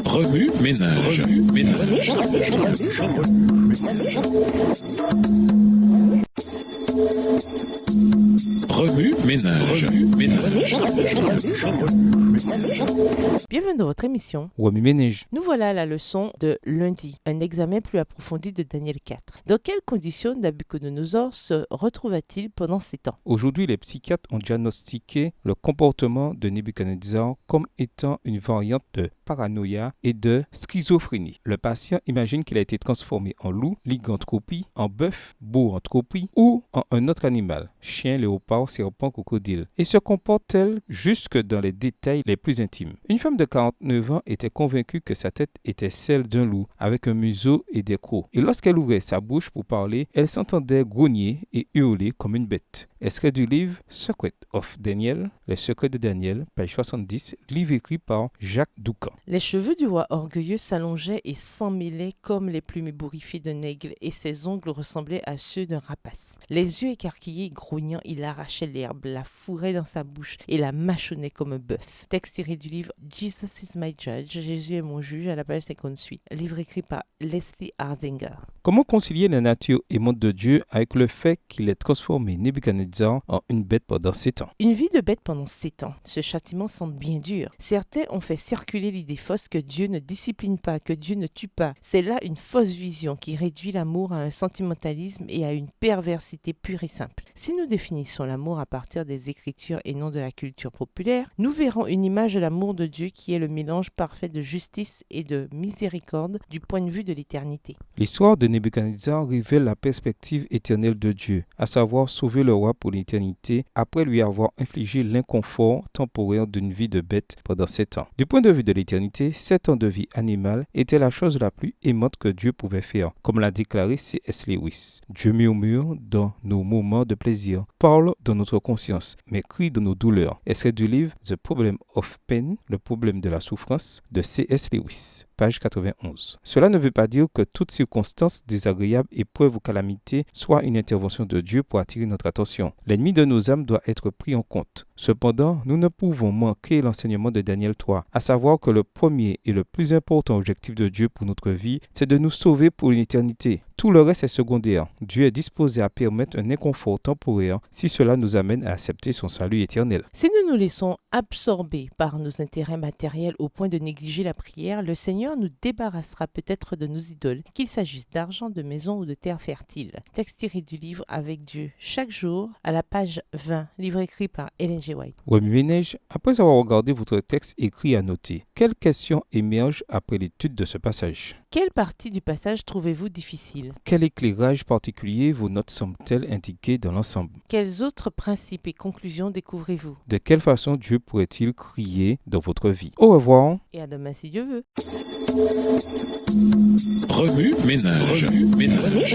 Remue ménage. Remue ménage. Bienvenue dans votre émission. Remue ménage. Nous voilà à la leçon de lundi, un examen plus approfondi de Daniel 4. Dans quelles conditions Nabuchodonosor se retrouva-t-il pendant ces temps? Aujourd'hui, les psychiatres ont diagnostiqué le comportement de Nebuchadnezzar comme étant une variante de paranoïa et de schizophrénie. Le patient imagine qu'il a été transformé en loup, lycanthropie, en bœuf, boanthropie ou en un autre animal, chien, léopard, serpent, crocodile, et se comporte tel jusque dans les détails les plus intimes. Une femme de 49 ans était convaincue que sa tête était celle d'un loup avec un museau et des crocs. Et lorsqu'elle ouvrait sa bouche pour parler, elle s'entendait grogner et hurler comme une bête. Extrait du livre Secret of Daniel, Les secrets de Daniel, page 70, livre écrit par Jacques Doucan. Les cheveux du roi orgueilleux s'allongeaient et s'emmêlaient comme les plumes ébouriffées d'un aigle et ses ongles ressemblaient à ceux d'un rapace. Les yeux écarquillés et grognants, il arrachait l'herbe, la fourrait dans sa bouche et la mâchonnait comme un bœuf. Texte tiré du livre Jesus is my judge, Jésus est mon juge, à la page 58. Livre écrit par Leslie Hardinger. Comment concilier la nature aimante de Dieu avec le fait qu'il ait transformé Nebuchadnezzar en une bête pendant 7 ans? Une vie de bête pendant 7 ans. Ce châtiment semble bien dur. Certains ont fait circuler l'idée fausse que Dieu ne discipline pas, que Dieu ne tue pas. C'est là une fausse vision qui réduit l'amour à un sentimentalisme et à une perversité pure et simple. Si nous définissons l'amour à partir des Écritures et non de la culture populaire, nous verrons une image de l'amour de Dieu qui est le mélange parfait de justice et de miséricorde du point de vue de l'éternité. L'histoire de Nebuchadnezzar révèle la perspective éternelle de Dieu, à savoir sauver le roi pour l'éternité après lui avoir infligé l'inconfort temporaire d'une vie de bête pendant 7 ans. Du point de vue de l'éternité, 7 ans de vie animale était la chose la plus aimante que Dieu pouvait faire, comme l'a déclaré C.S. Lewis. Dieu murmure dans nos moments de plaisir, parle dans notre conscience, mais crie dans nos douleurs. Extrait du livre The Problem of Pain, le problème de la souffrance, de C.S. Lewis, page 91. Cela ne veut pas dire que toute circonstance désagréable, épreuve ou calamité soit une intervention de Dieu pour attirer notre attention. L'ennemi de nos âmes doit être pris en compte. Cependant, nous ne pouvons manquer l'enseignement de Daniel 3, à savoir que le premier et le plus important objectif de Dieu pour notre vie, c'est de nous sauver pour l'éternité. Tout le reste est secondaire. Dieu est disposé à permettre un inconfort temporaire si cela nous amène à accepter son salut éternel. Si nous nous laissons absorber par nos intérêts matériels au point de négliger la prière, le Seigneur nous débarrassera peut-être de nos idoles, qu'il s'agisse d'argent, de maison ou de terre fertile. Texte tiré du livre Avec Dieu, chaque jour, à la page 20, livre écrit par Ellen G. White. Remue ménage, après avoir regardé votre texte écrit à noter, quelles questions émergent après l'étude de ce passage? Quelle partie du passage trouvez-vous difficile? Quel éclairage particulier vos notes semblent-elles indiquer dans l'ensemble? Quels autres principes et conclusions découvrez-vous? De quelle façon Dieu pourrait-il crier dans votre vie? Au revoir. Et à demain si Dieu veut. Remue ménage. Remue ménage.